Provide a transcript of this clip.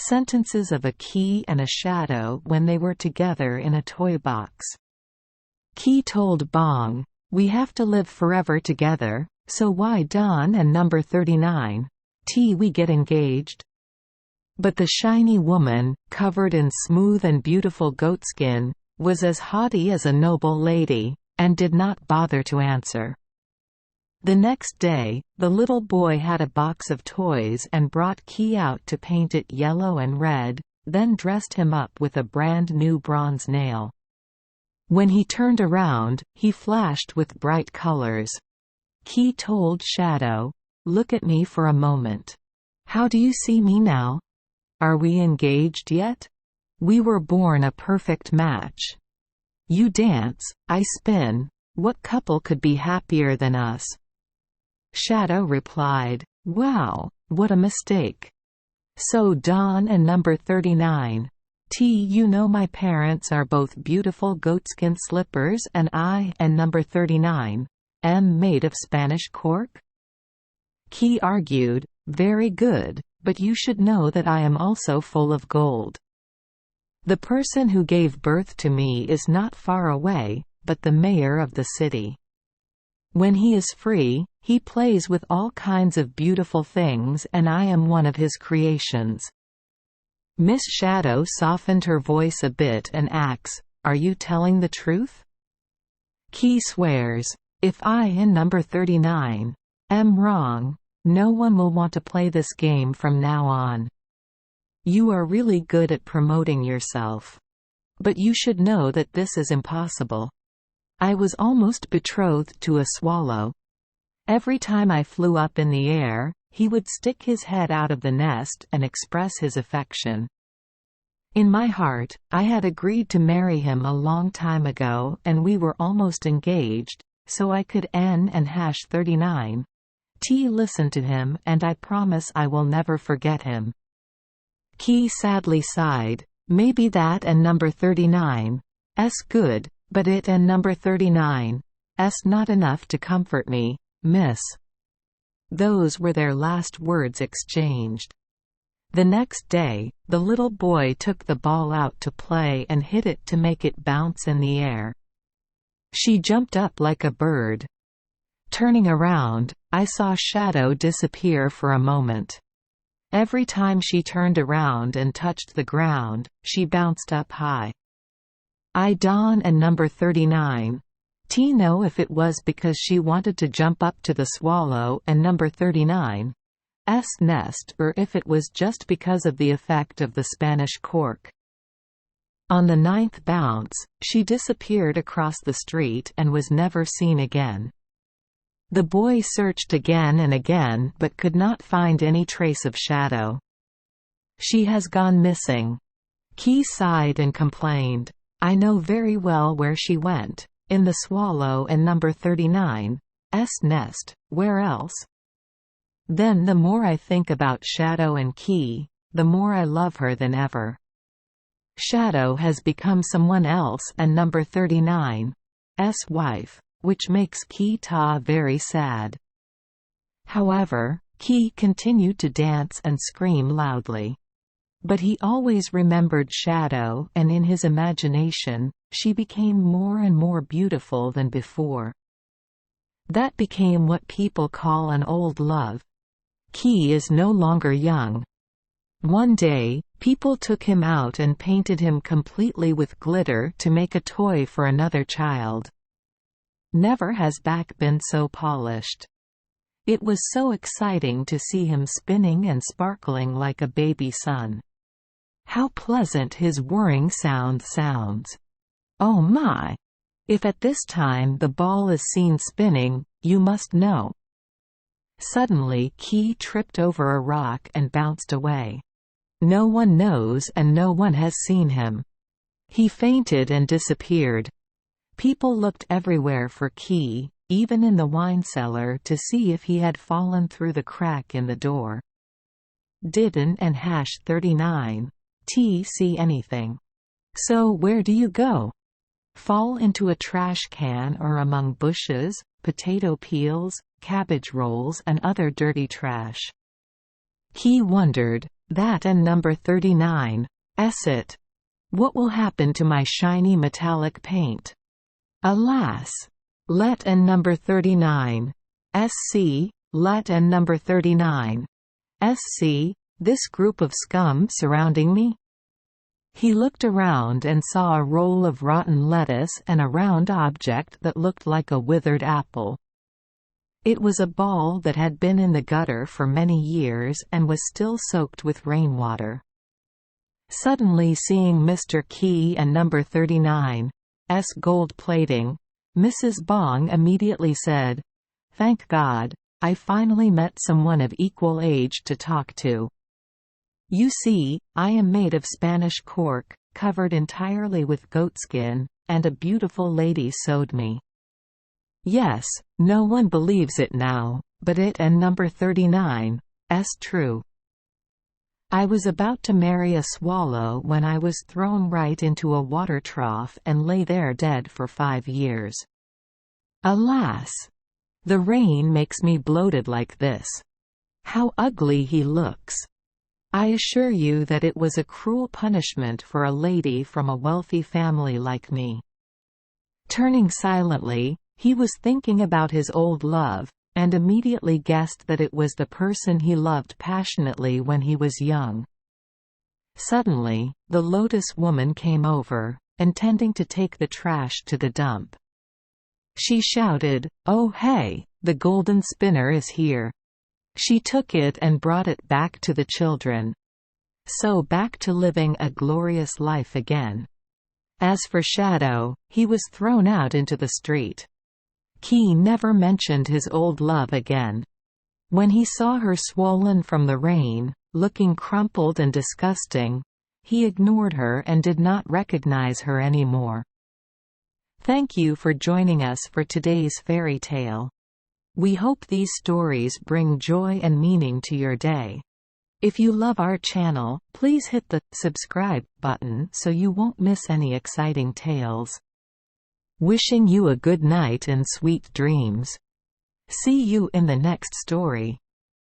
Sentences of a key and a shadow when they were together in a toy box. Key told Bong, "We have to live forever together, so why Don and number 39, we get engaged?" But the shiny woman, covered in smooth and beautiful goatskin, was as haughty as a noble lady, and did not bother to answer. The next day, the little boy had a box of toys and brought Key out to paint it yellow and red, then dressed him up with a brand new bronze nail. When he turned around, he flashed with bright colors. Key told Shadow, "Look at me for a moment. How do you see me now? Are we engaged yet? We were born a perfect match. You dance, I spin. What couple could be happier than us?" Shadow replied, "Wow, what a mistake. So Don and number 39, you know my parents are both beautiful goatskin slippers and I and number 39 am made of Spanish cork?" Key argued, "Very good, but you should know that I am also full of gold. The person who gave birth to me is not far away, but the mayor of the city. When he is free, he plays with all kinds of beautiful things and I am one of his creations." Miss Shadow softened her voice a bit and asks, "Are you telling the truth?" Key swears, "If I and number 39 am wrong, no one will want to play this game from now on. You are really good at promoting yourself. But you should know that this is impossible. I was almost betrothed to a swallow. Every time I flew up in the air, he would stick his head out of the nest and express his affection. In my heart, I had agreed to marry him a long time ago and we were almost engaged, so I could N and #39. Listen to him and I promise I will never forget him." Key sadly sighed, "Maybe that and number 39 good, but it and number 39 not enough to comfort me, miss." Those were their last words exchanged. The next day, the little boy took the ball out to play and hit it to make it bounce in the air. She jumped up like a bird. Turning around, I saw Shadow disappear for a moment. Every time she turned around and touched the ground, she bounced up high. I Don and number 39 know if it was because she wanted to jump up to the swallow and number 39's nest or if it was just because of the effect of the Spanish cork. On the 9th bounce, she disappeared across the street and was never seen again. The boy searched again and again but could not find any trace of Shadow. "She has gone missing." Key sighed and complained, "I know very well where she went. In the swallow and number 39's nest, where else?" Then the more I think about Shadow and Key, the more I love her than ever. Shadow has become someone else and number 39's wife, which makes Key very sad. However, Key continued to dance and scream loudly. But he always remembered Shadow and in his imagination, she became more and more beautiful than before. That became what people call an old love. Key is no longer young. One day, people took him out and painted him completely with glitter to make a toy for another child. Never has back been so polished. It was so exciting to see him spinning and sparkling like a baby sun. How pleasant his whirring sound sounds. Oh my! If at this time the ball is seen spinning, you must know. Suddenly Key tripped over a rock and bounced away. No one knows and no one has seen him. He fainted and disappeared. People looked everywhere for Key, even in the wine cellar to see if he had fallen through the crack in the door. Didn't and #39 see anything. So where do you go? Fall into a trash can or among bushes, potato peels, cabbage rolls and other dirty trash. Key wondered, That and number 39. It. What will happen to my shiny metallic paint? Alas! Let and number 39. Let and number 39. This group of scum surrounding me? He looked around and saw a roll of rotten lettuce and a round object that looked like a withered apple. It was a ball that had been in the gutter for many years and was still soaked with rainwater. Suddenly seeing Mr. Key and number 39's gold plating, Mrs. Bong immediately said, "Thank God, I finally met someone of equal age to talk to. You see, I am made of Spanish cork, covered entirely with goatskin, and a beautiful lady sewed me." Yes, no one believes it now, but it and number 39's true. I was about to marry a swallow when I was thrown right into a water trough and lay there dead for 5 years. Alas! The rain makes me bloated like this. How ugly he looks! I assure you that it was a cruel punishment for a lady from a wealthy family like me. Turning silently, he was thinking about his old love, and immediately guessed that it was the person he loved passionately when he was young. Suddenly, the lotus woman came over, intending to take the trash to the dump. She shouted, "Oh hey, the golden spinner is here." She took it and brought it back to the children. So back to living a glorious life again. As for Shadow, he was thrown out into the street. Key never mentioned his old love again. When he saw her swollen from the rain, looking crumpled and disgusting, he ignored her and did not recognize her anymore. Thank you for joining us for today's fairy tale. We hope these stories bring joy and meaning to your day. If you love our channel, please hit the subscribe button so you won't miss any exciting tales. Wishing you a good night and sweet dreams. See you in the next story.